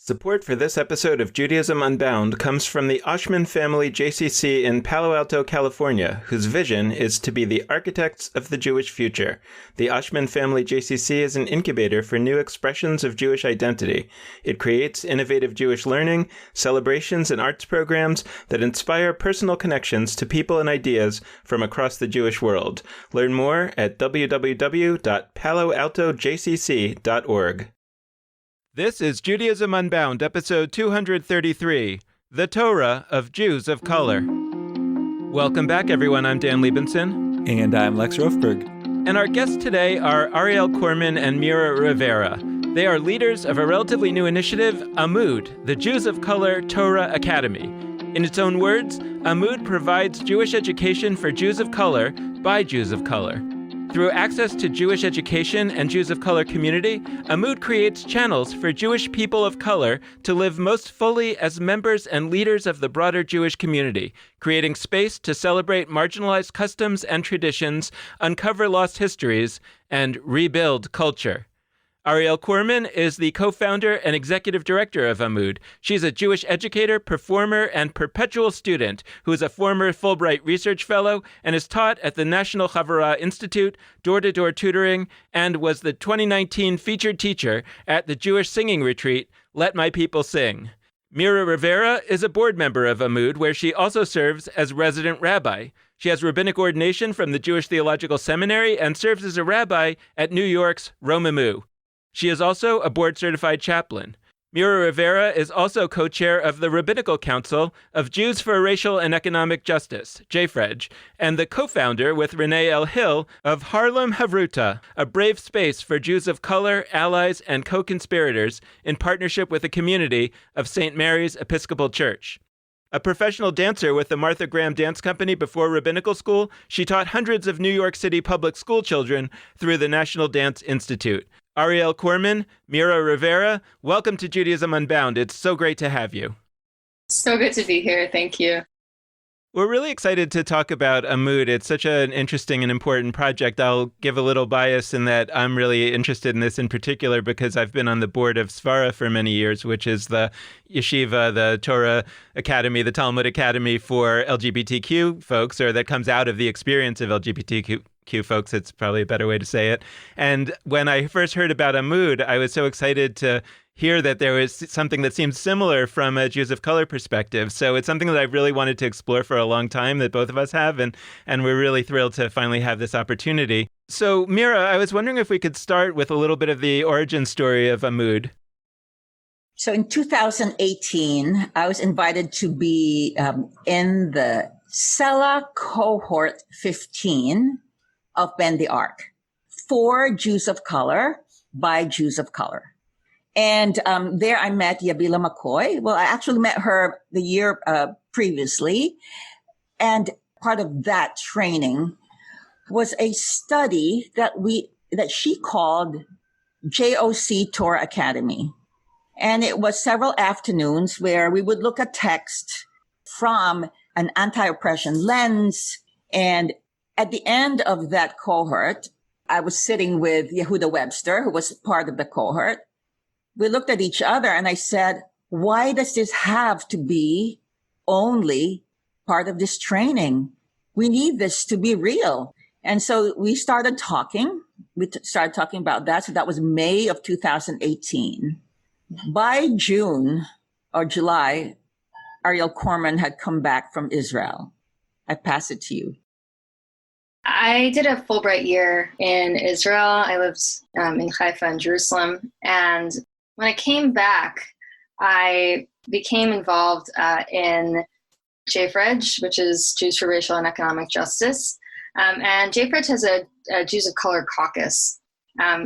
Support for this episode of Judaism Unbound comes from the Oshman Family JCC in Palo Alto, California, whose vision is to be the architects of the Jewish future. The Oshman Family JCC is an incubator for new expressions of Jewish identity. It creates innovative Jewish learning, celebrations, and arts programs that inspire personal connections to people and ideas from across the Jewish world. Learn more at www.paloaltojcc.org. This is Judaism Unbound, episode 233, The Torah of Jews of Color. Welcome back, everyone. I'm Dan Liebenson. And I'm Lex Rofberg. And our guests today are Arielle Korman and Mira Rivera. They are leaders of a relatively new initiative, Amud, the Jews of Color Torah Academy. In its own words, Amud provides Jewish education for Jews of color by Jews of color. Through access to Jewish education and Jews of color community, Amud creates channels for Jewish people of color to live most fully as members and leaders of the broader Jewish community, creating space to celebrate marginalized customs and traditions, uncover lost histories, and rebuild culture. Arielle Korman is the co-founder and executive director of Amud. She's a Jewish educator, performer, and perpetual student who is a former Fulbright Research Fellow and is taught at the National Chavurah Institute, door-to-door tutoring, and was the 2019 featured teacher at the Jewish singing retreat, Let My People Sing. Mira Rivera is a board member of Amud, where she also serves as resident rabbi. She has rabbinic ordination from the Jewish Theological Seminary and serves as a rabbi at New York's Romemu. She is also a board-certified chaplain. Mira Rivera is also co-chair of the Rabbinical Council of Jews for Racial and Economic Justice, JFREJ, and the co-founder with Renee L. Hill of Harlem Havruta, a brave space for Jews of color, allies, and co-conspirators in partnership with the community of St. Mary's Episcopal Church. A professional dancer with the Martha Graham Dance Company before rabbinical school, she taught hundreds of New York City public school children through the National Dance Institute. Arielle Korman, Mira Rivera, welcome to Judaism Unbound. It's so great to have you. So good to be here. Thank you. We're really excited to talk about Amud. It's such an interesting and important project. I'll give a little bias in that I'm really interested in this in particular because I've been on the board of Svara for many years, which is the yeshiva, the Torah Academy, the Talmud Academy for LGBTQ folks, or that comes out of the experience of LGBTQ folks. It's probably a better way to say it. And when I first heard about Amud, I was so excited to hear that there was something that seemed similar from a Jews of color perspective. So it's something that I've really wanted to explore for a long time, that both of us have, and we're really thrilled to finally have this opportunity. So Mira, I was wondering if we could start with a little bit of the origin story of Amud. So in 2018, I was invited to be in the Sela cohort 15 of Bend the Arc for Jews of color by Jews of color. And there I met Yabila McCoy. Well, I actually met her the year previously. And part of that training was a study that she called JOC Torah Academy. And it was several afternoons where we would look at text from an anti-oppression lens. And at the end of that cohort, I was sitting with Yehuda Webster, who was part of the cohort. We looked at each other and I said, why does this have to be only part of this training? We need this to be real. And so we started talking. We started talking about that. So that was May of 2018. By June or July, Arielle Korman had come back from Israel. I pass it to you. I did a Fulbright year in Israel. I lived in Haifa and Jerusalem. And when I came back, I became involved in JFREJ, which is Jews for Racial and Economic Justice. And JFREJ has a Jews of Color caucus.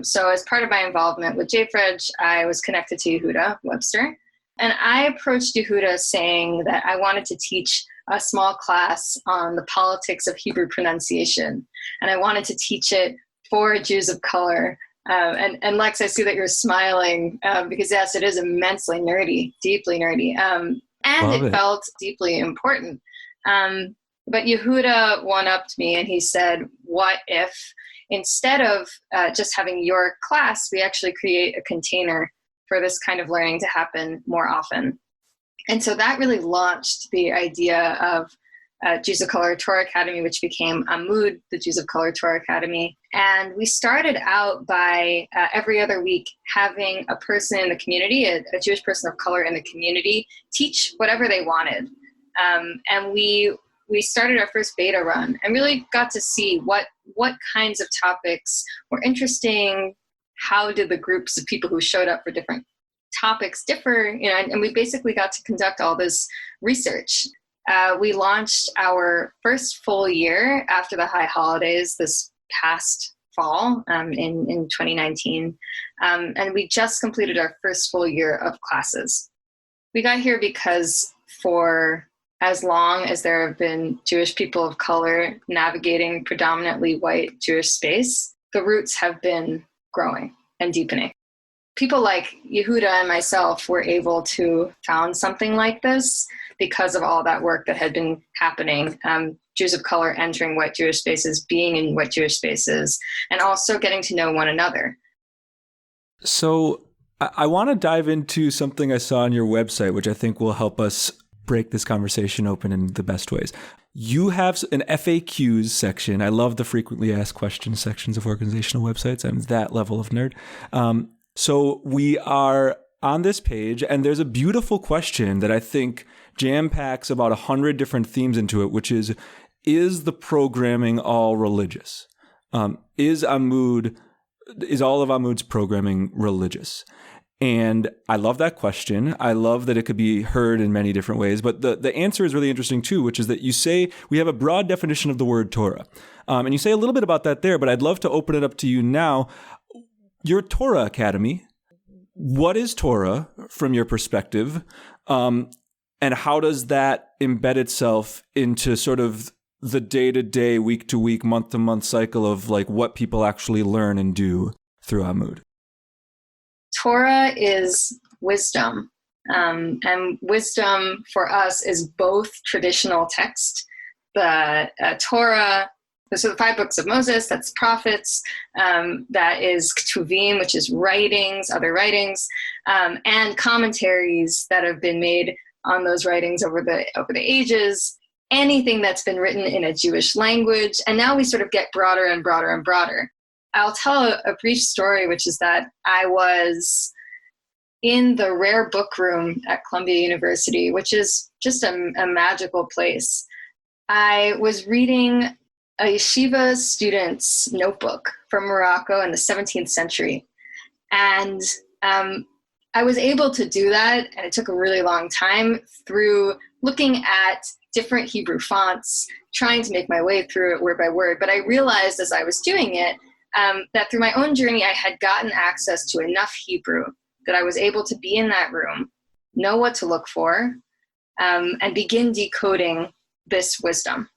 So as part of my involvement with JFREJ, I was connected to Yehuda Webster. And I approached Yehuda saying that I wanted to teach a small class on the politics of Hebrew pronunciation. And I wanted to teach it for Jews of color. And Lex, I see that you're smiling because yes, it is immensely nerdy, deeply nerdy. And it felt deeply important. But Yehuda one-upped me and he said, what if instead of just having your class, we actually create a container for this kind of learning to happen more often. And so that really launched the idea of Jews of Color Torah Academy, which became Amud, the Jews of Color Torah Academy. And we started out by every other week having a person in the community, a Jewish person of color in the community, teach whatever they wanted. And we started our first beta run and really got to see what kinds of topics were interesting. How did the groups of people who showed up for different topics differ? And we basically got to conduct all this research. We launched our first full year after the high holidays this past fall in 2019. And we just completed our first full year of classes. We got here because for as long as there have been Jewish people of color navigating predominantly white Jewish space, the roots have been growing and deepening. People like Yehuda and myself were able to found something like this because of all that work that had been happening. Jews of color entering white Jewish spaces, being in white Jewish spaces, and also getting to know one another. So I want to dive into something I saw on your website, which I think will help us break this conversation open in the best ways. You have an FAQs section. I love the frequently asked questions sections of organizational websites. I'm that level of nerd. So we are on this page, and there's a beautiful question that I think jam-packs about 100 different themes into it, which is the programming all religious? Is all of Amud's programming religious? And I love that question. I love that it could be heard in many different ways. But the answer is really interesting too, which is that you say we have a broad definition of the word Torah. And you say a little bit about that there, but I'd love to open it up to you now. Your Torah Academy, what is Torah from your perspective? And how does that embed itself into sort of the day-to-day, week-to-week, month-to-month cycle of like what people actually learn and do through Amud? Torah is wisdom. And wisdom for us is both traditional text, the Torah, so the 5 books of Moses, that's prophets, that is Ketuvim, which is writings, other writings, and commentaries that have been made on those writings over the ages, anything that's been written in a Jewish language. And now we sort of get broader and broader and broader. I'll tell a brief story, which is that I was in the rare book room at Columbia University, which is just a magical place. I was reading a yeshiva student's notebook from Morocco in the 17th century. And I was able to do that, and it took a really long time, through looking at different Hebrew fonts, trying to make my way through it word by word. But I realized as I was doing it, that through my own journey, I had gotten access to enough Hebrew that I was able to be in that room, know what to look for, and begin decoding this wisdom.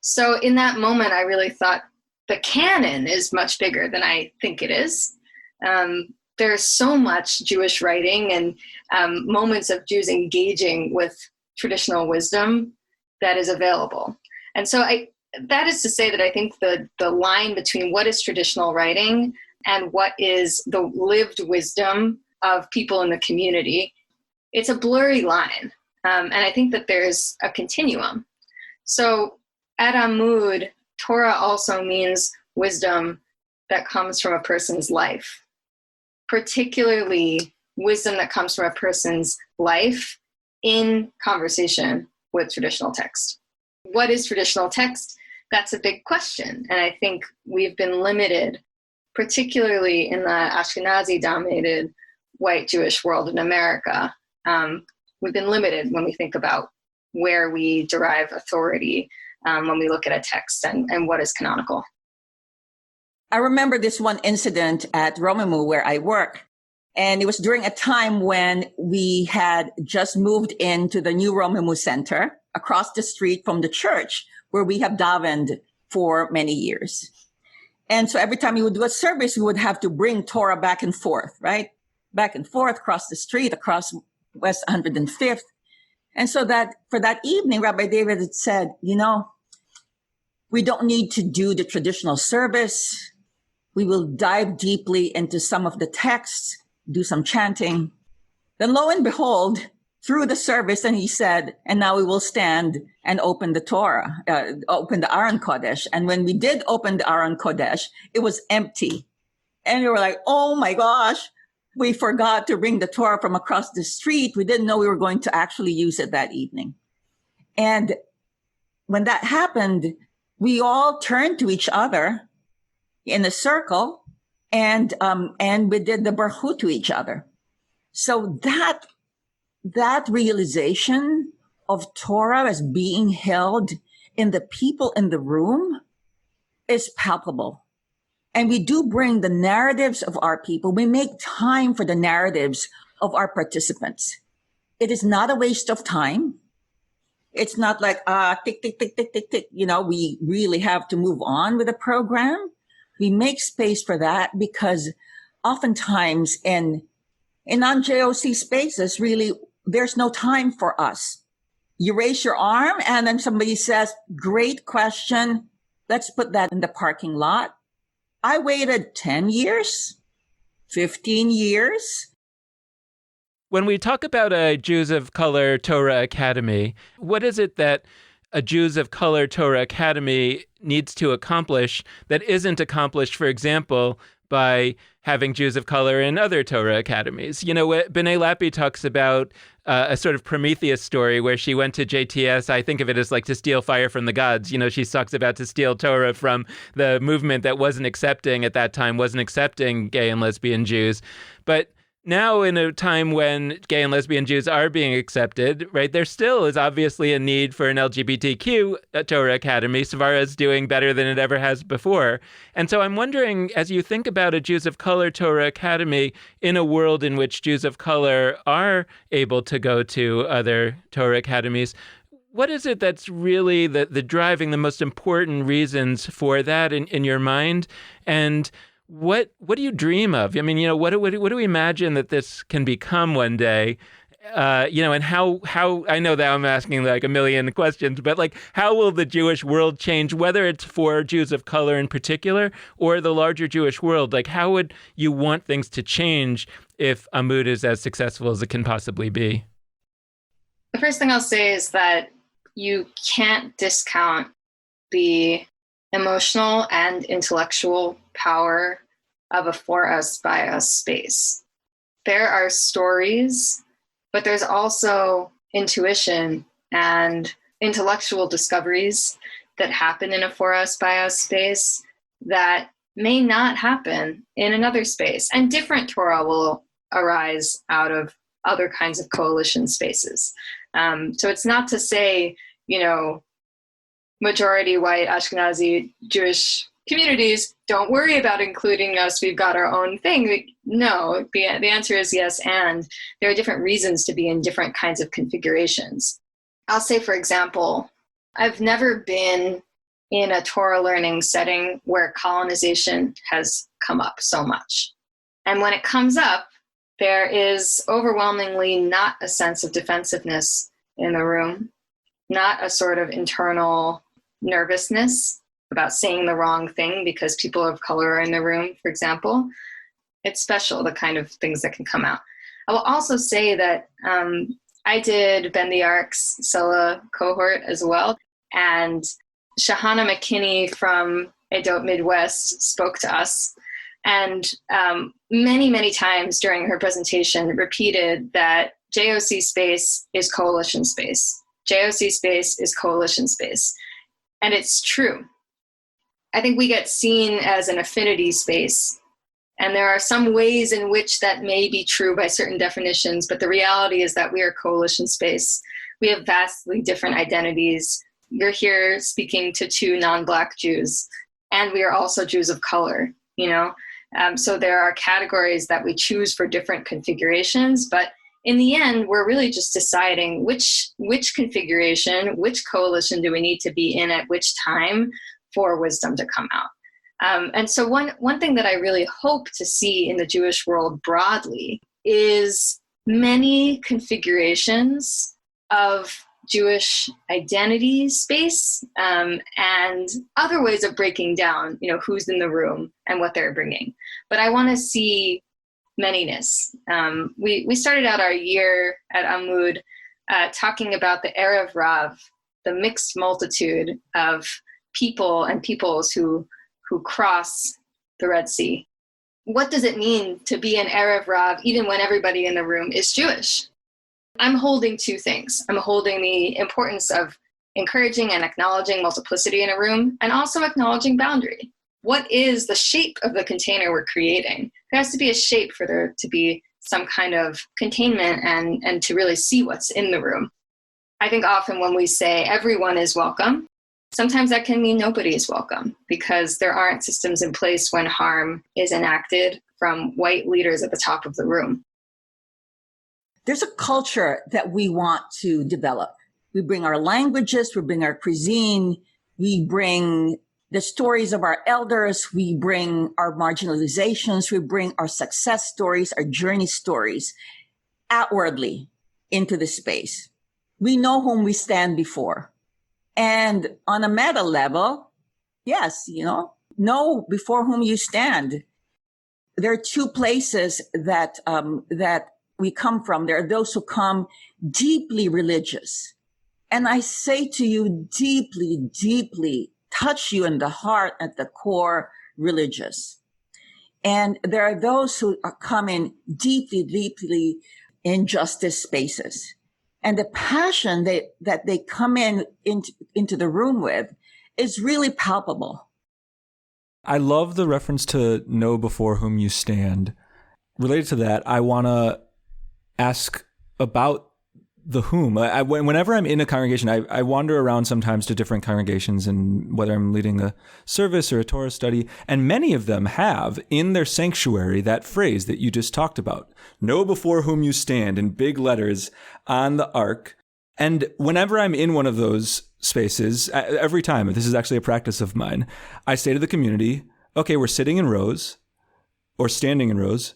So in that moment, I really thought the canon is much bigger than I think it is. There's so much Jewish writing and moments of Jews engaging with traditional wisdom that is available. And so that is to say that I think the line between what is traditional writing and what is the lived wisdom of people in the community, it's a blurry line. And I think that there's a continuum. So at Amud, Torah also means wisdom that comes from a person's life, particularly wisdom that comes from a person's life in conversation with traditional text. What is traditional text? That's a big question. And I think we've been limited, particularly in the Ashkenazi-dominated white Jewish world in America. We've been limited when we think about where we derive authority when we look at a text and what is canonical. I remember this one incident at Romemu where I work. And it was during a time when we had just moved into the new Romemu Center across the street from the church where we have davened for many years. And so every time we would do a service, we would have to bring Torah back and forth, right? Back and forth across the street, across West 105th. And so that for that evening, Rabbi David had said, we don't need to do the traditional service. We will dive deeply into some of the texts do some chanting. Then lo and behold, through the service, and he said, and now we will stand and open the Torah, open the Aron Kodesh. And when we did open the Aron Kodesh, it was empty. And we were like, oh my gosh, we forgot to bring the Torah from across the street. We didn't know we were going to actually use it that evening. And when that happened, we all turned to each other in a circle and we did the Baruch to each other. So that realization of Torah as being held in the people in the room is palpable. And we do bring the narratives of our people. We make time for the narratives of our participants. It is not a waste of time. It's not like, tick, tick, tick, tick, tick, tick. We really have to move on with the program. We make space for that because oftentimes in non-JOC spaces, really, there's no time for us. You raise your arm and then somebody says, great question. Let's put that in the parking lot. I waited 10 years, 15 years. When we talk about a Jews of Color Torah Academy, what is it that a Jews of Color Torah Academy needs to accomplish that isn't accomplished, for example, by having Jews of color in other Torah academies? B'nai Lappi talks about a sort of Prometheus story where she went to JTS. I think of it as like to steal fire from the gods. She talks about to steal Torah from the movement that wasn't accepting gay and lesbian Jews. But now, in a time when gay and lesbian Jews are being accepted, right, there still is obviously a need for an LGBTQ Torah Academy. Svara is doing better than it ever has before. And so I'm wondering, as you think about a Jews of Color Torah Academy in a world in which Jews of color are able to go to other Torah academies, what is it that's really the driving, the most important reasons for that in your mind? And what do you dream of? I mean, what do we imagine that this can become one day? And how I know that I'm asking like a million questions, but like, how will the Jewish world change, whether it's for Jews of color in particular or the larger Jewish world? Like, how would you want things to change if Amud is as successful as it can possibly be? The first thing I'll say is that you can't discount the emotional and intellectual power of a for us, by us space. There are stories, but there's also intuition and intellectual discoveries that happen in a for us, by us space that may not happen in another space. And different Torah will arise out of other kinds of coalition spaces. So it's not to say, majority white Ashkenazi Jewish communities, don't worry about including us, we've got our own thing. No, the answer is yes, and there are different reasons to be in different kinds of configurations. I'll say, for example, I've never been in a Torah learning setting where colonization has come up so much. And when it comes up, there is overwhelmingly not a sense of defensiveness in the room, not a sort of internal nervousness about saying the wrong thing because people of color are in the room, for example. It's special, the kind of things that can come out. I will also say that I did Ben the Ark's Sela cohort as well. And Shahana McKinney from Edot Midwest spoke to us. And many, many times during her presentation repeated that JOC space is coalition space. JOC space is coalition space. And it's true. I think we get seen as an affinity space. And there are some ways in which that may be true by certain definitions, but the reality is that we are coalition space. We have vastly different identities. You're here speaking to two non-Black Jews, and we are also Jews of color, So there are categories that we choose for different configurations, but in the end, we're really just deciding which configuration, which coalition do we need to be in at which time for wisdom to come out. And so one thing that I really hope to see in the Jewish world broadly is many configurations of Jewish identity space and other ways of breaking down, who's in the room and what they're bringing. But I want to see manyness. We started out our year at Amud talking about the Erev Rav, the mixed multitude of people and peoples who cross the Red Sea. What does it mean to be an Erev Rav even when everybody in the room is Jewish? I'm holding two things. I'm holding the importance of encouraging and acknowledging multiplicity in a room, and also acknowledging boundary. What is the shape of the container we're creating? There has to be a shape for there to be some kind of containment and to really see what's in the room. I think often when we say everyone is welcome, sometimes that can mean nobody is welcome, because there aren't systems in place when harm is enacted from white leaders at the top of the room. There's a culture that we want to develop. We bring our languages, we bring our cuisine, we bring the stories of our elders, we bring our marginalizations, we bring our success stories, our journey stories outwardly into the space. We know whom we stand before. And on a meta level, yes, know before whom you stand. There are two places that we come from. There are those who come deeply religious. And I say to you, deeply, deeply touch you in the heart at the core religious. And there are those who are coming deeply, deeply in justice spaces. And the passion that they come into the room with is really palpable. I love the reference to know before whom you stand. Related to that, I want to ask about the whom. Whenever I'm in a congregation, I wander around sometimes to different congregations, and whether I'm leading a service or a Torah study, and many of them have in their sanctuary that phrase that you just talked about, know before whom you stand, in big letters on the ark. And whenever I'm in one of those spaces, every time, this is actually a practice of mine, I say to the community, okay, we're sitting in rows or standing in rows.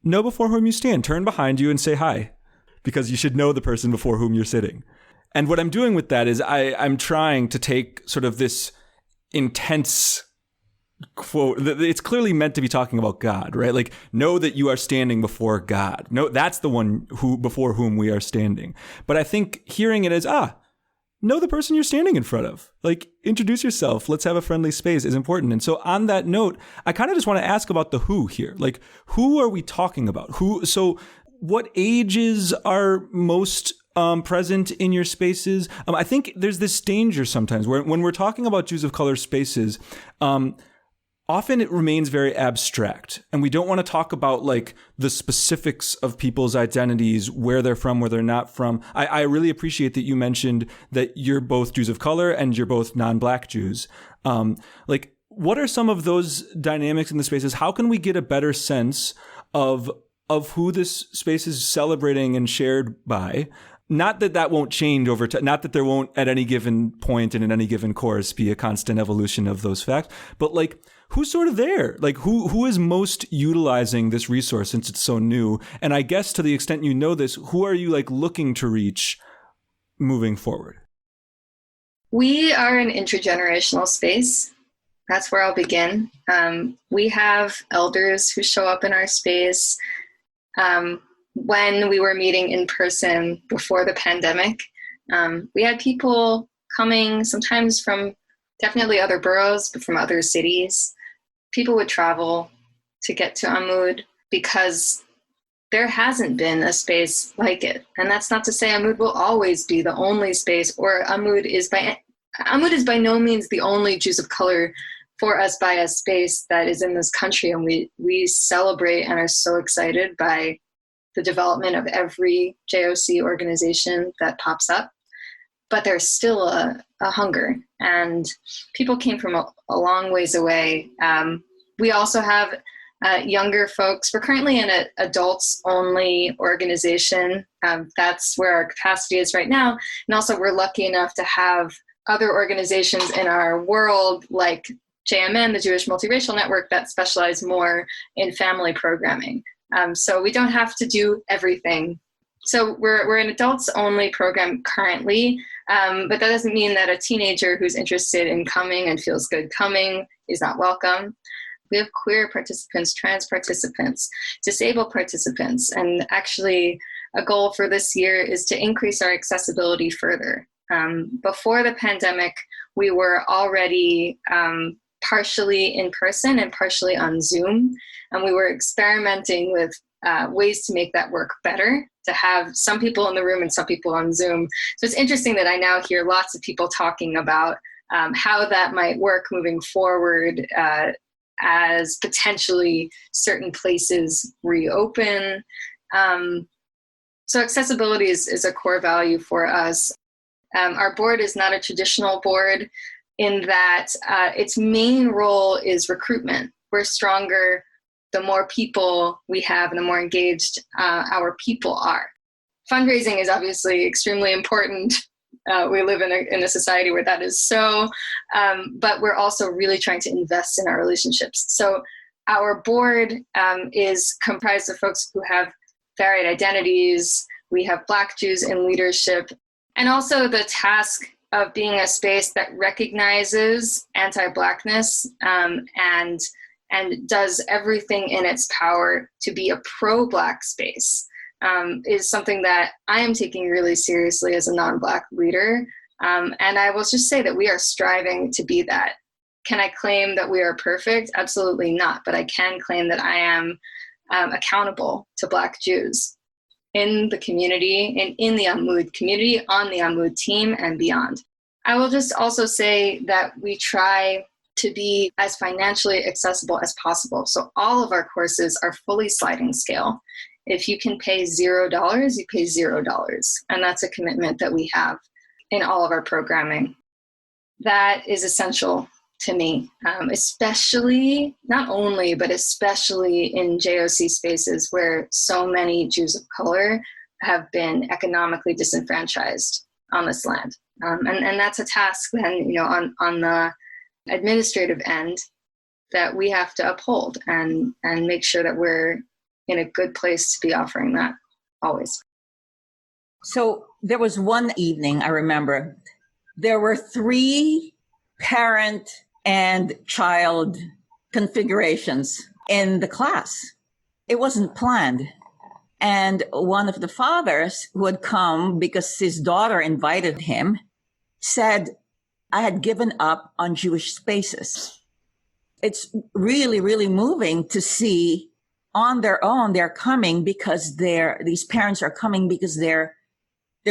Know before whom you stand. Turn behind you and say hi, because you should know the person before whom you're sitting. And what I'm doing with that is I'm trying to take sort of this intense quote. It's clearly meant to be talking about God, right? Like, know that you are standing before God. No, that's the one before whom we are standing. But I think hearing it as, know the person you're standing in front of. Like, introduce yourself. Let's have a friendly space is important. And so on that note, I kind of just want to ask about the who here. Like, who are we talking about? So what ages are most present in your spaces? I think there's this danger sometimes where when we're talking about Jews of color spaces, often it remains very abstract, and we don't want to talk about like the specifics of people's identities, where they're from, where they're not from. I really appreciate that you mentioned that you're both Jews of color and you're both non-Black Jews. Like, what are some of those dynamics in the spaces? How can we get a better sense of who this space is celebrating and shared by? Not that won't change over time, not that there won't at any given point and in any given course be a constant evolution of those facts, but like, who's sort of there? Like, who is most utilizing this resource since it's so new? And I guess to the extent you know this, who are you like looking to reach moving forward? We are an intergenerational space. That's where I'll begin. We have elders who show up in our space. When we were meeting in person before the pandemic, we had people coming sometimes from definitely other boroughs, but from other cities. People would travel to get to Amud because there hasn't been a space like it. And that's not to say Amud will always be the only space, or Amud is by no means the only Jews of color for us by a space that is in this country. And we celebrate and are so excited by the development of every JOC organization that pops up. But there's still a hunger, and people came from a long ways away. We also have younger folks. We're currently in an adults-only organization. That's where our capacity is right now. And also we're lucky enough to have other organizations in our world like JMN, the Jewish Multiracial Network, that specialize more in family programming. So we don't have to do everything. So we're an adults-only program currently, but that doesn't mean that a teenager who's interested in coming and feels good coming is not welcome. We have queer participants, trans participants, disabled participants. And actually, a goal for this year is to increase our accessibility further. Before the pandemic, we were already partially in person and partially on Zoom. And we were experimenting with ways to make that work better, to have some people in the room and some people on Zoom. So it's interesting that I now hear lots of people talking about how that might work moving forward as potentially certain places reopen. So accessibility is a core value for us. Our board is not a traditional board in that its main role is recruitment. We're stronger the more people we have and the more engaged our people are. Fundraising is obviously extremely important. We live in a society where that is so, but we're also really trying to invest in our relationships. So our board is comprised of folks who have varied identities. We have Black Jews in leadership, and also the task of being a space that recognizes anti-Blackness and does everything in its power to be a pro-Black space is something that I am taking really seriously as a non-Black leader. And I will just say that we are striving to be that. Can I claim that we are perfect? Absolutely not. But I can claim that I am accountable to Black Jews in the community and in the Amud community, on the Amud team and beyond. I will just also say that we try to be as financially accessible as possible. So all of our courses are fully sliding scale. If you can pay $0, you pay $0. And that's a commitment that we have in all of our programming. That is essential to me, especially, not only, but especially in JOC spaces where so many Jews of color have been economically disenfranchised on this land. And that's a task then, on the administrative end that we have to uphold and make sure that we're in a good place to be offering that always. So there was one evening, I remember, there were 3 parent and child configurations in the class. It wasn't planned. And one of the fathers who had come because his daughter invited him said, I had given up on Jewish spaces. It's really, really moving to see on their own, they're coming because these parents are coming because their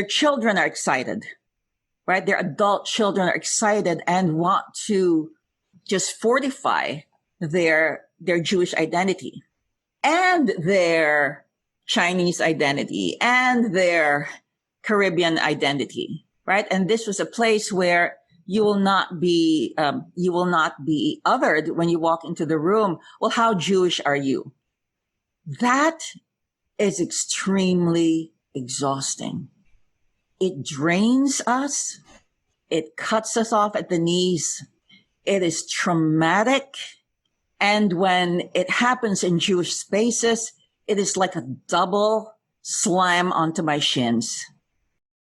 children are excited, right? Their adult children are excited and want to just fortify their Jewish identity and their Chinese identity and their Caribbean identity, right? And this was a place where you will not be othered when you walk into the room. Well, how Jewish are you? That is extremely exhausting. It drains us. It cuts us off at the knees. It is traumatic. And when it happens in Jewish spaces, it is like a double slam onto my shins.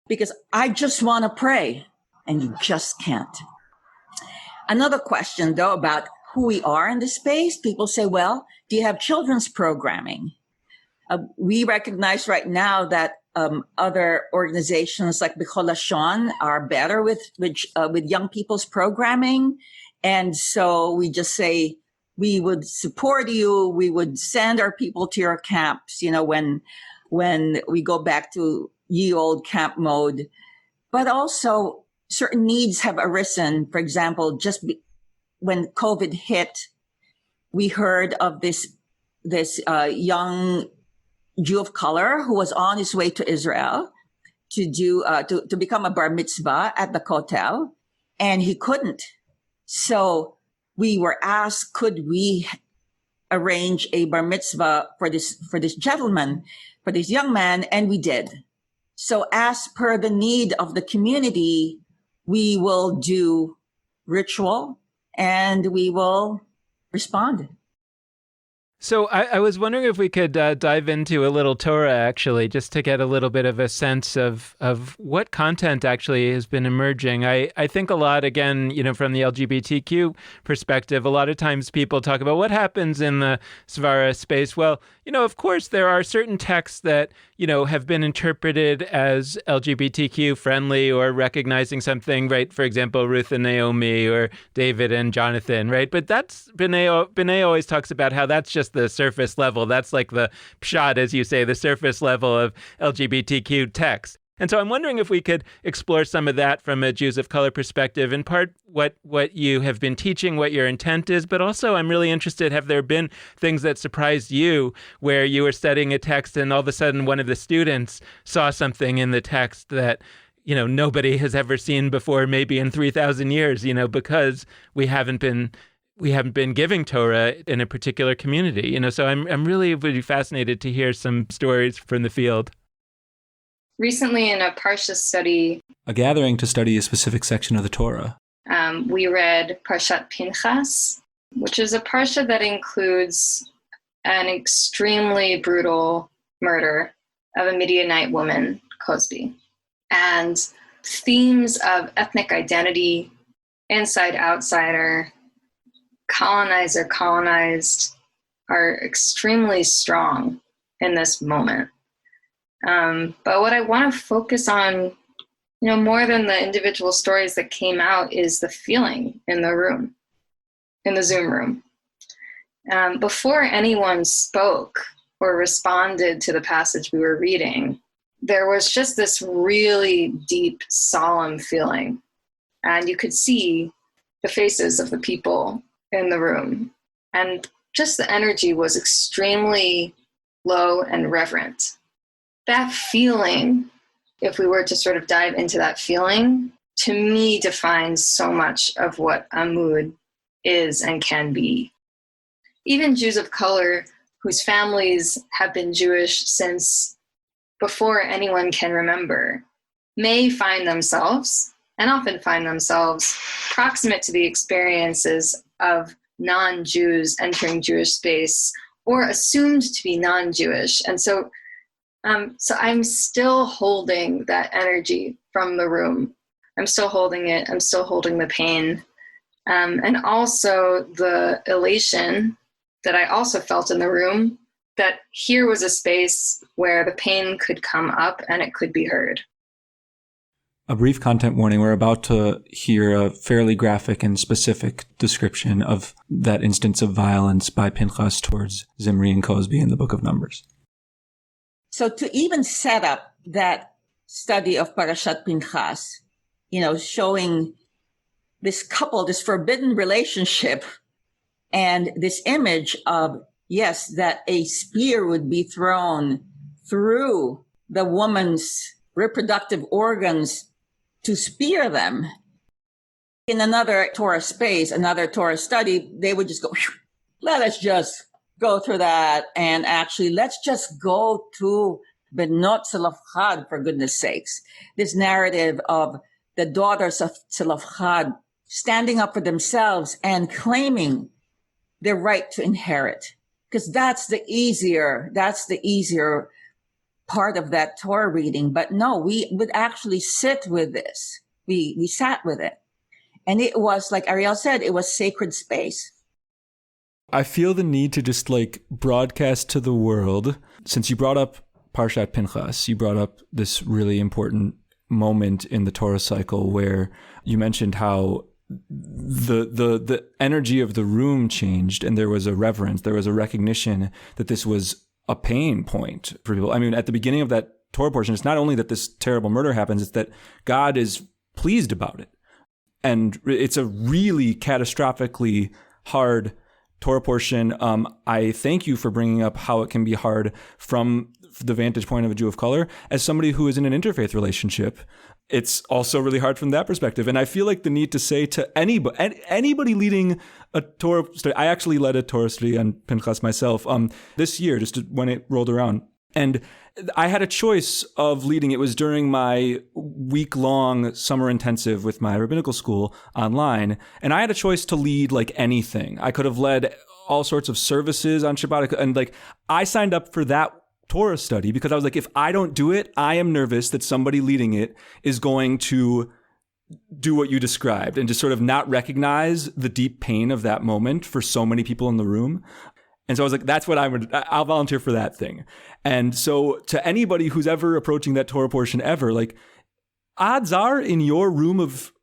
Because I just want to pray, and you just can't. Another question, though, about who we are in this space. People say, well, do you have children's programming? We recognize right now that other organizations like B'Cholashon are better with young people's programming. And so we just say, we would support you. We would send our people to your camps, when we go back to ye old camp mode. But also certain needs have arisen. For example, when COVID hit, we heard of this young Jew of color who was on his way to Israel to become a bar mitzvah at the Kotel, and he couldn't. So we were asked, could we arrange a bar mitzvah for this gentleman, for this young man, and we did. So as per the need of the community, we will do ritual and we will respond. So I was wondering if we could dive into a little Torah, actually, just to get a little bit of a sense of what content actually has been emerging. I think a lot, again, from the LGBTQ perspective, a lot of times people talk about what happens in the Svara space. Well, of course, there are certain texts that, have been interpreted as LGBTQ friendly or recognizing something, right? For example, Ruth and Naomi or David and Jonathan, right? But that's B'nai always talks about how that's just the surface level. That's like the pshat, as you say, the surface level of LGBTQ text. And so I'm wondering if we could explore some of that from a Jews of color perspective, in part what you have been teaching, what your intent is, but also I'm really interested, have there been things that surprised you where you were studying a text and all of a sudden one of the students saw something in the text that nobody has ever seen before, maybe in 3,000 years, because we haven't been giving Torah in a particular community, So I'm really would be fascinated to hear some stories from the field. Recently, in a Parsha study, A gathering to study a specific section of the Torah. we read Parshat Pinchas, which is a Parsha that includes an extremely brutal murder of a Midianite woman, Cosby, and themes of ethnic identity, inside-outsider, colonizer, colonized, are extremely strong in this moment. But what I want to focus on, more than the individual stories that came out, is the feeling in the room, in the Zoom room. Before anyone spoke or responded to the passage we were reading, there was just this really deep, solemn feeling. And you could see the faces of the people in the room. And just the energy was extremely low and reverent. That feeling, if we were to sort of dive into that feeling, to me defines so much of what Amud is and can be. Even Jews of color whose families have been Jewish since before anyone can remember may find themselves, and often find themselves, proximate to the experiences of non-Jews entering Jewish space or assumed to be non-Jewish. And so I'm still holding that energy from the room. I'm still holding it. I'm still holding the pain. And also the elation that I also felt in the room, that here was a space where the pain could come up and it could be heard. A brief content warning. We're about to hear a fairly graphic and specific description of that instance of violence by Pinchas towards Zimri and Cosby in the Book of Numbers. So to even set up that study of Parashat Pinchas, showing this couple, this forbidden relationship, and this image of, yes, that a spear would be thrown through the woman's reproductive organs to spear them. In another Torah space, another Torah study, they would just go, let us just go through that, and actually let's just go to Benot Zelofhad, for goodness sakes. This narrative of the daughters of Zelofhad standing up for themselves and claiming their right to inherit. Because that's the easier part of that Torah reading. But no, we would actually sit with this. We sat with it. And it was, like Arielle said, it was sacred space. I feel the need to just broadcast to the world, since you brought up Parshat Pinchas, you brought up this really important moment in the Torah cycle where you mentioned how the energy of the room changed and there was a reverence, there was a recognition that this was a pain point for people. I mean, at the beginning of that Torah portion, it's not only that this terrible murder happens, it's that God is pleased about it. And it's a really catastrophically hard Torah portion. I thank you for bringing up how it can be hard from the vantage point of a Jew of color. As somebody who is in an interfaith relationship, it's also really hard from that perspective. And I feel like the need to say to anybody leading a Torah study, I actually led a Torah study on Pinchas myself this year, just when it rolled around. And I had a choice of leading. It was during my week-long summer intensive with my rabbinical school online. And I had a choice to lead anything. I could have led all sorts of services on Shabbat. And like, I signed up for that Torah study because I was like, if I don't do it, I am nervous that somebody leading it is going to do what you described and just sort of not recognize the deep pain of that moment for so many people in the room. And so I was like, that's what I'll volunteer for that thing. And so to anybody who's ever approaching that Torah portion ever, like, odds are in your room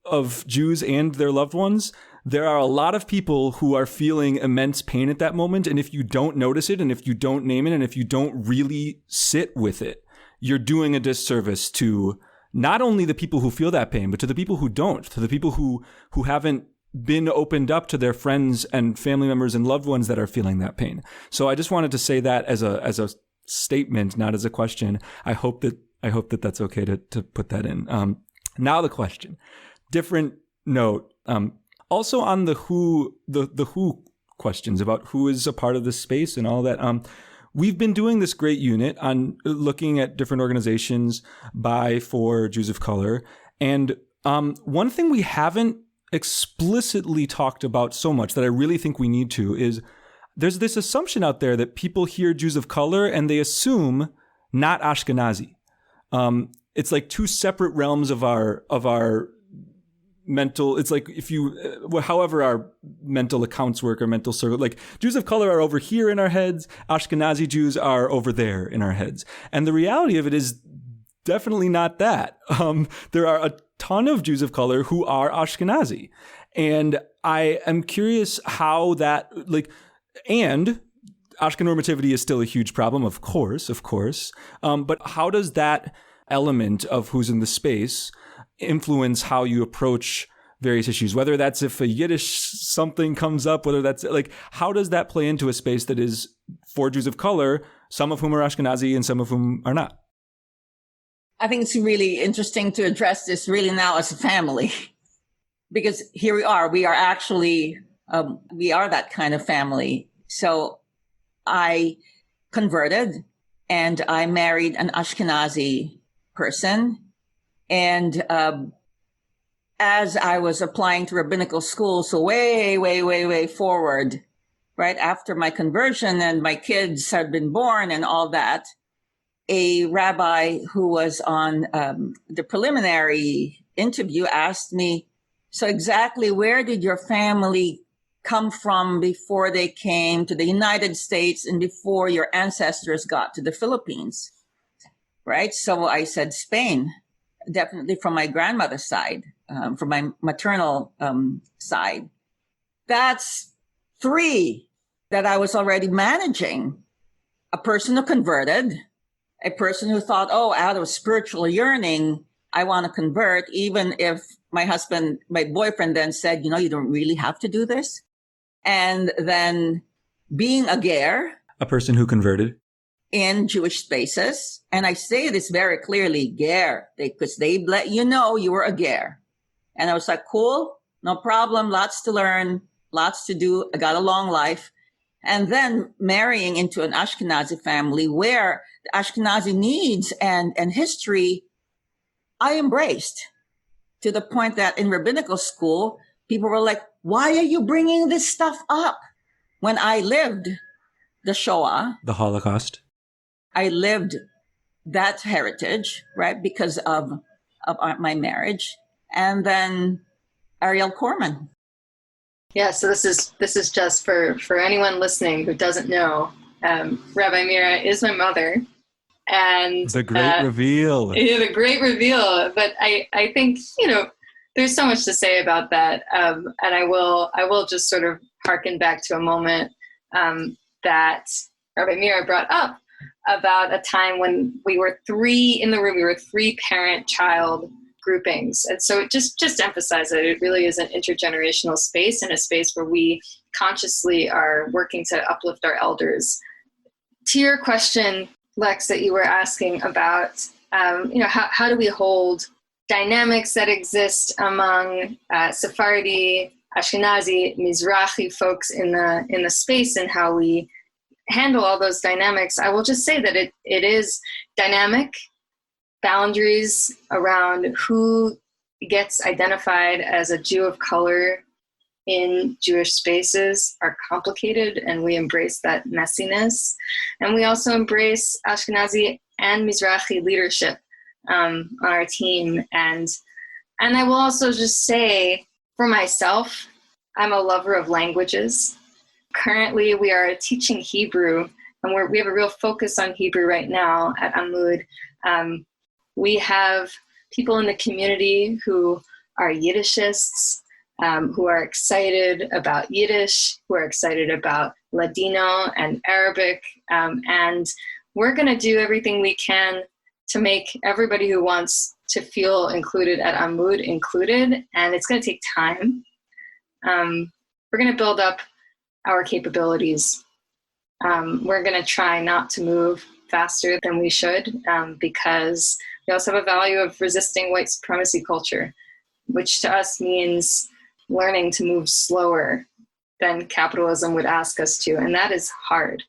of Jews and their loved ones, there are a lot of people who are feeling immense pain at that moment. And if you don't notice it, and if you don't name it, and if you don't really sit with it, you're doing a disservice to not only the people who feel that pain, but to the people who don't, to the people who haven't been opened up to their friends and family members and loved ones that are feeling that pain. So I just wanted to say that as a statement, not as a question. I hope that that's okay to put that in. Now the question, different note. Also on the who questions about who is a part of this space and all that. We've been doing this great unit on looking at different organizations by, for Jews of color. And one thing we haven't explicitly talked about so much that I really think we need to is there's this assumption out there that people hear Jews of color and they assume not Ashkenazi. It's like two separate realms of our mental, it's like if you, however our mental accounts work or mental circle, like Jews of color are over here in our heads, Ashkenazi Jews are over there in our heads. And the reality of it is definitely not that. There are a ton of Jews of color who are Ashkenazi. And I am curious how that, like, and Ashkenormativity is still a huge problem, of course. But how does that element of who's in the space influence how you approach various issues, whether that's if a Yiddish something comes up, whether that's like, how does that play into a space that is for Jews of color, some of whom are Ashkenazi and some of whom are not? I think it's really interesting to address this really now as a family, because here we are actually, we are that kind of family. So I converted and I married an Ashkenazi person. And as I was applying to rabbinical school, so way forward, right after my conversion and my kids had been born and all that, a rabbi who was on the preliminary interview asked me, so exactly where did your family come from before they came to the United States and before your ancestors got to the Philippines? Right? So I said, Spain. Definitely from my grandmother's side, from my maternal side. That's three that I was already managing. A person who converted, a person who thought, oh, out of spiritual yearning, I want to convert, even if my boyfriend then said, you don't really have to do this. And then being a ger. A person who converted. In Jewish spaces. And I say this very clearly, ger, because they let you know you were a ger. And I was like, cool, no problem, lots to learn, lots to do. I got a long life. And then marrying into an Ashkenazi family where the Ashkenazi needs and history, I embraced to the point that in rabbinical school, people were like, why are you bringing this stuff up? When I lived the Shoah, the Holocaust, I lived that heritage, right, because of my marriage. And then Arielle Korman. Yeah, so this is just for anyone listening who doesn't know, Rabbi Mira is my mother. And the great reveal. Yeah, the great reveal. But I think, there's so much to say about that. And I will just sort of harken back to a moment that Rabbi Mira brought up about a time when we were three in the room. We were three parent-child groupings. And so it just emphasized that it really is an intergenerational space and a space where we consciously are working to uplift our elders. To your question, Lex, that you were asking about, how do we hold dynamics that exist among Sephardi, Ashkenazi, Mizrahi folks in the space and how we handle all those dynamics? I will just say that it is dynamic. Boundaries around who gets identified as a Jew of color in Jewish spaces are complicated, and we embrace that messiness. And we also embrace Ashkenazi and Mizrahi leadership on our team. And I will also just say, for myself, I'm a lover of languages. Currently, we are teaching Hebrew, and we have a real focus on Hebrew right now at Amud. We have people in the community who are Yiddishists, who are excited about Yiddish, who are excited about Ladino and Arabic. And we're going to do everything we can to make everybody who wants to feel included at Amud included. And it's going to take time. We're going to build up our capabilities. We're going to try not to move faster than we should, because we also have a value of resisting white supremacy culture, which to us means learning to move slower than capitalism would ask us to. And that is hard.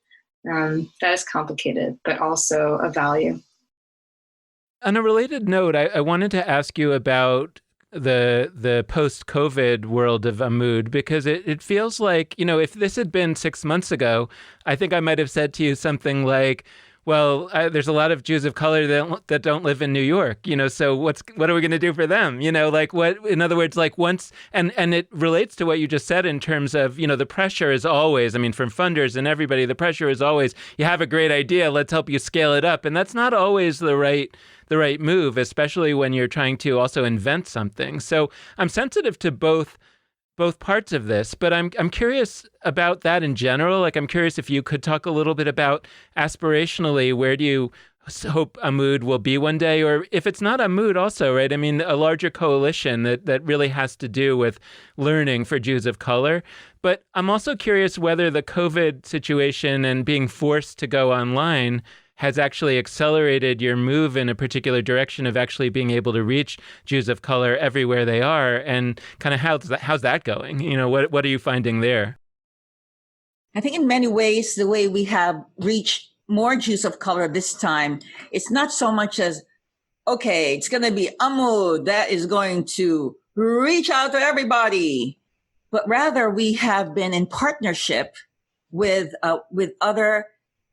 That is complicated, but also a value. On a related note, I wanted to ask you about the post-COVID world of Amud, because it feels like, if this had been 6 months ago, I think I might have said to you something like, well, there's a lot of Jews of color that don't live in New York, so what are we going to do for them? What, in other words, once, and it relates to what you just said in terms of, the pressure is always, from funders and everybody, the pressure is always, you have a great idea, let's help you scale it up. And that's not always the right move, especially when you're trying to also invent something. So I'm sensitive to both parts of this, but I'm curious about that in general. I'm curious if you could talk a little bit about aspirationally, where do you hope Amud will be one day, or if it's not Amud also, right? A larger coalition that really has to do with learning for Jews of color. But I'm also curious whether the COVID situation and being forced to go online has actually accelerated your move in a particular direction of actually being able to reach Jews of color everywhere they are, and kind of how's that going? What are you finding there? I think in many ways, the way we have reached more Jews of color this time, it's not so much as, okay, it's going to be Amud that is going to reach out to everybody, but rather we have been in partnership with other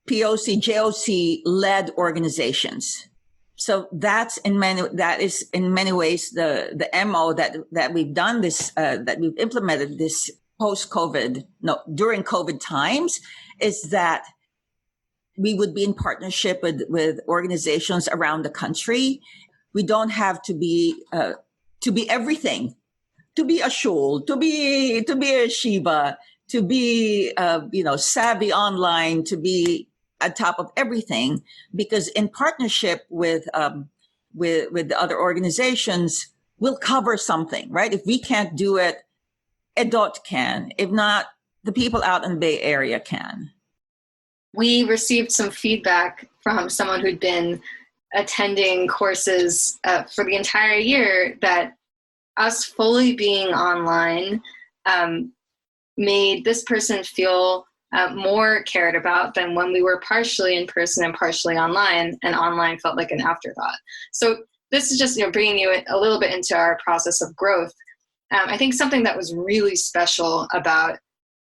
POC, JOC led organizations. So that is in many ways the MO that we've done this, that we've implemented this during COVID times, is that we would be in partnership with organizations around the country. We don't have to be everything, to be a shul, to be a shiva, to be savvy online, to be on top of everything, because in partnership with the other organizations, we'll cover something, right? If we can't do it, Edot can. If not, the people out in the Bay Area can. We received some feedback from someone who'd been attending courses for the entire year that us fully being online made this person feel more cared about than when we were partially in person and partially online, and online felt like an afterthought. So this is just bringing you a little bit into our process of growth. I think something that was really special about,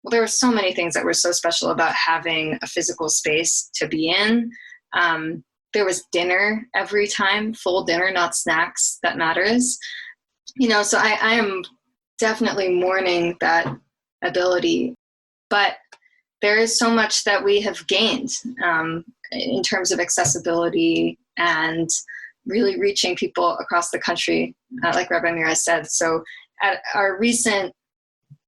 well, there were so many things that were so special about having a physical space to be in. There was dinner every time, full dinner, not snacks. That matters. So I am definitely mourning that ability, but there is so much that we have gained in terms of accessibility and really reaching people across the country, like Rabbi Mira said. So at our recent,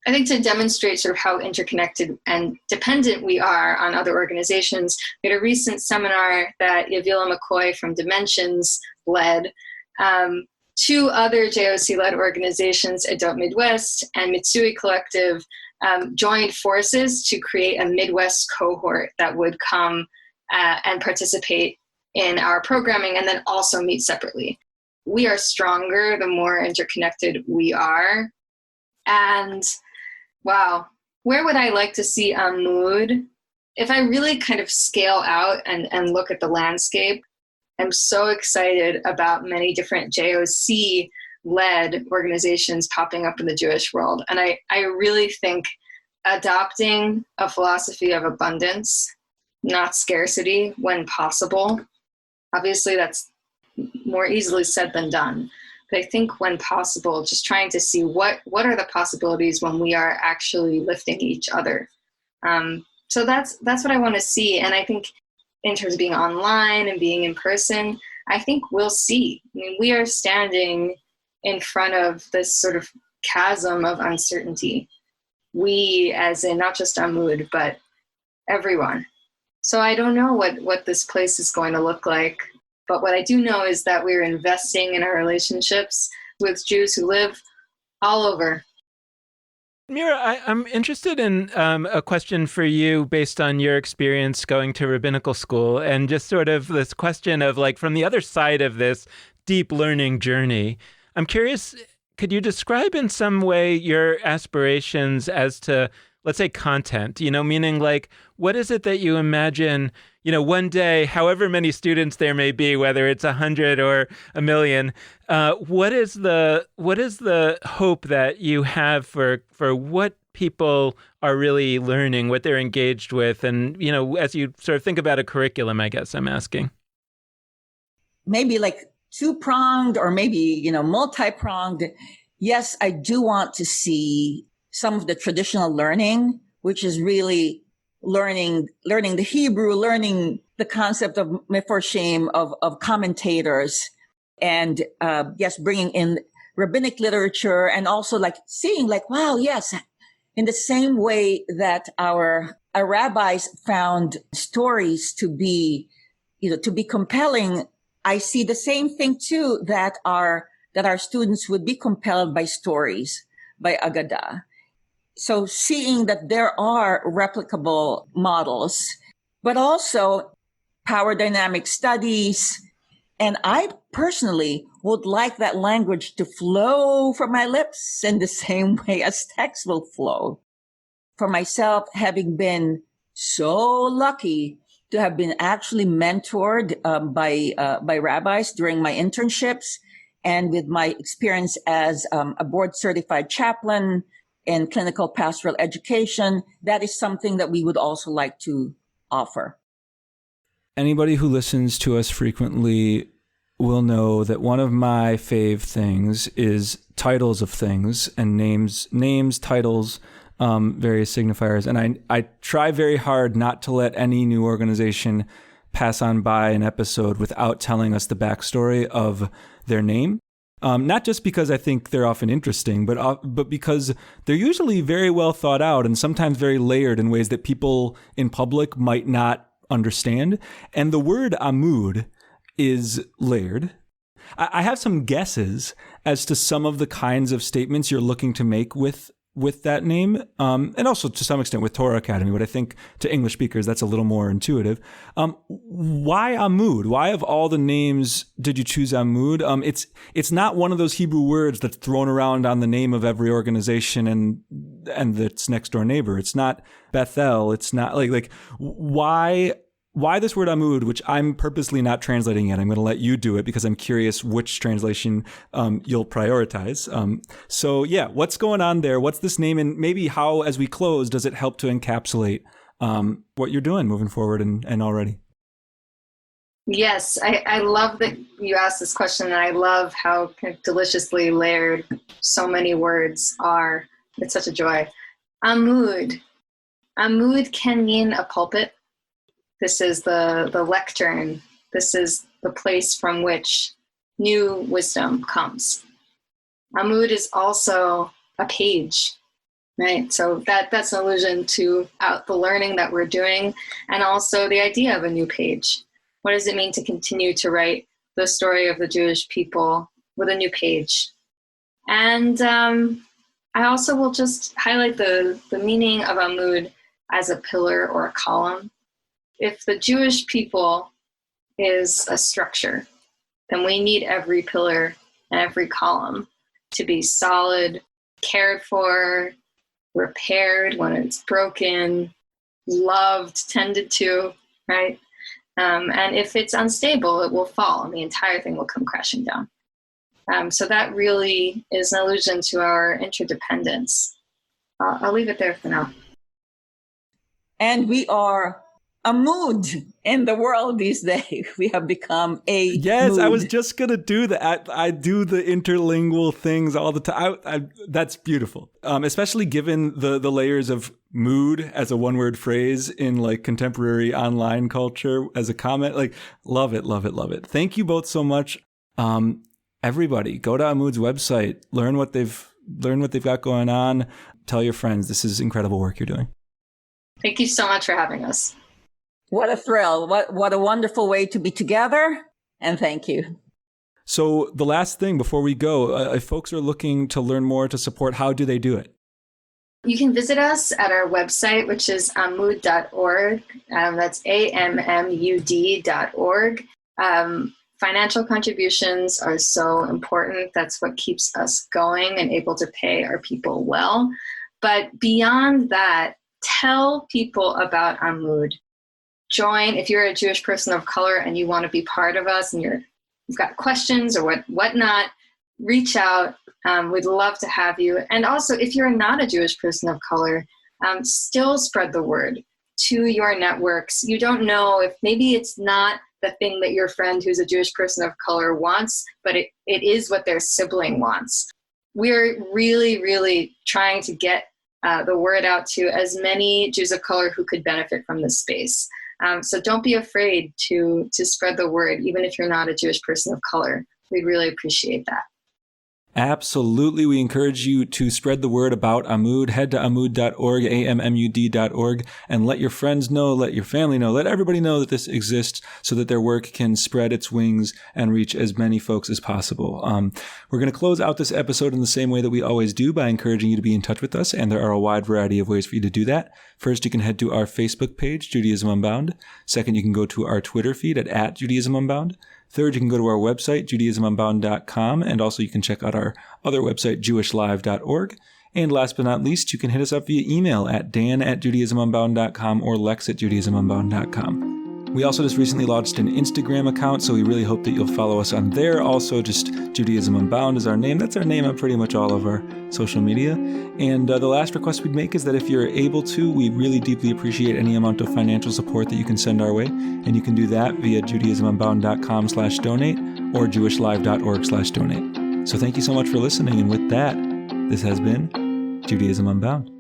I think, to demonstrate sort of how interconnected and dependent we are on other organizations, we had a recent seminar that Yavila McCoy from Dimensions led. Two other JOC-led organizations, Adult Midwest and Mitsui Collective, joined forces to create a Midwest cohort that would come and participate in our programming and then also meet separately. We are stronger the more interconnected we are. And wow, where would I like to see Amud? If I really kind of scale out and look at the landscape, I'm so excited about many different JOC led organizations popping up in the Jewish world. And I really think adopting a philosophy of abundance, not scarcity when possible. Obviously, that's more easily said than done. But I think when possible, just trying to see what are the possibilities when we are actually lifting each other. So that's what I want to see. And I think in terms of being online and being in person, I think we'll see. I mean, we are standing in front of this sort of chasm of uncertainty. We, as in not just Amud, but everyone. So I don't know what this place is going to look like. But what I do know is that we're investing in our relationships with Jews who live all over. Mira, I'm interested in a question for you based on your experience going to rabbinical school, and just sort of this question of, like, from the other side of this deep learning journey. I'm curious, could you describe in some way your aspirations as to, let's say, content, meaning, like, what is it that you imagine, one day, however many students there may be, whether it's 100 or 1,000,000, what is the hope that you have for what people are really learning, what they're engaged with? And, as you sort of think about a curriculum, I guess I'm asking. Maybe like two-pronged or maybe, multi-pronged. Yes, I do want to see some of the traditional learning, which is really learning the Hebrew, learning the concept of meforshim, of commentators, and yes, bringing in rabbinic literature, and also like seeing like, wow, yes, in the same way that our rabbis found stories to be compelling, I see the same thing too, that our students would be compelled by stories, by Agadah. So seeing that there are replicable models, but also power dynamic studies. And I personally would like that language to flow from my lips in the same way as text will flow. For myself, having been so lucky to have been actually mentored by rabbis during my internships, and with my experience as a board certified chaplain in clinical pastoral education, that is something that we would also like to offer. Anybody who listens to us frequently will know that one of my fave things is titles of things and names, titles, various signifiers. And I try very hard not to let any new organization pass on by an episode without telling us the backstory of their name. Not just because I think they're often interesting, but because they're usually very well thought out and sometimes very layered in ways that people in public might not understand. And the word Amud is layered. I have some guesses as to some of the kinds of statements you're looking to make with that name, and also to some extent with Torah Academy, but I think to English speakers, that's a little more intuitive. Why Amud? Why of all the names did you choose Amud? It's not one of those Hebrew words that's thrown around on the name of every organization and its next door neighbor. It's not Bethel. It's not like why this word Amud, which I'm purposely not translating yet. I'm going to let you do it because I'm curious which translation you'll prioritize. So yeah, what's going on there? What's this name? And maybe how, as we close, does it help to encapsulate what you're doing moving forward and already? Yes, I love that you asked this question, and I love how kind of deliciously layered so many words are. It's such a joy. Amud. Amud can mean a pulpit. This is the lectern. This is the place from which new wisdom comes. Amud is also a page, right? So that's an allusion to the learning that we're doing, and also the idea of a new page. What does it mean to continue to write the story of the Jewish people with a new page? And I also will just highlight the meaning of Amud as a pillar or a column. If the Jewish people is a structure, then we need every pillar and every column to be solid, cared for, repaired when it's broken, loved, tended to, right? And if it's unstable, it will fall and the entire thing will come crashing down. So that really is an allusion to our interdependence. I'll leave it there for now. And we are a mood in the world these days. We have become a Yes, mood. I was just going to do that. I do the interlingual things all the time. That's beautiful, especially given the layers of mood as a one-word phrase in like contemporary online culture as a comment. Like, love it, love it, love it. Thank you both so much. Everybody, go to Amoud's website, learn what they've got going on. Tell your friends. This is incredible work you're doing. Thank you so much for having us. What a thrill. What a wonderful way to be together. And thank you. So the last thing before we go, if folks are looking to learn more, to support, how do they do it? You can visit us at our website, which is amoud.org. That's AMMUD.org. Financial contributions are so important. That's what keeps us going and able to pay our people well. But beyond that, tell people about Amoud. Join, if you're a Jewish person of color and you want to be part of us and you've got questions or whatnot, reach out. We'd love to have you. And also, if you're not a Jewish person of color, still spread the word to your networks. You don't know if maybe it's not the thing that your friend who's a Jewish person of color wants, but it is what their sibling wants. We're really, really trying to get the word out to as many Jews of color who could benefit from this space. So don't be afraid to spread the word, even if you're not a Jewish person of color. We'd really appreciate that. Absolutely. We encourage you to spread the word about Amoud. Head to amoud.org, AMMUD.org, and let your friends know, let your family know, let everybody know that this exists so that their work can spread its wings and reach as many folks as possible. We're going to close out this episode in the same way that we always do by encouraging you to be in touch with us, and there are a wide variety of ways for you to do that. First, you can head to our Facebook page, Judaism Unbound. Second, you can go to our Twitter feed at Judaism Unbound. Third, you can go to our website, judaismunbound.com, and also you can check out our other website, jewishlive.org. And last but not least, you can hit us up via email at dan@judaismunbound.com or lex@judaismunbound.com. We also just recently launched an Instagram account, so we really hope that you'll follow us on there. Also, just Judaism Unbound is our name. That's our name on pretty much all of our social media. And the last request we'd make is that if you're able to, we really deeply appreciate any amount of financial support that you can send our way. And you can do that via judaismunbound.com/donate or jewishlive.org/donate. So thank you so much for listening. And with that, this has been Judaism Unbound.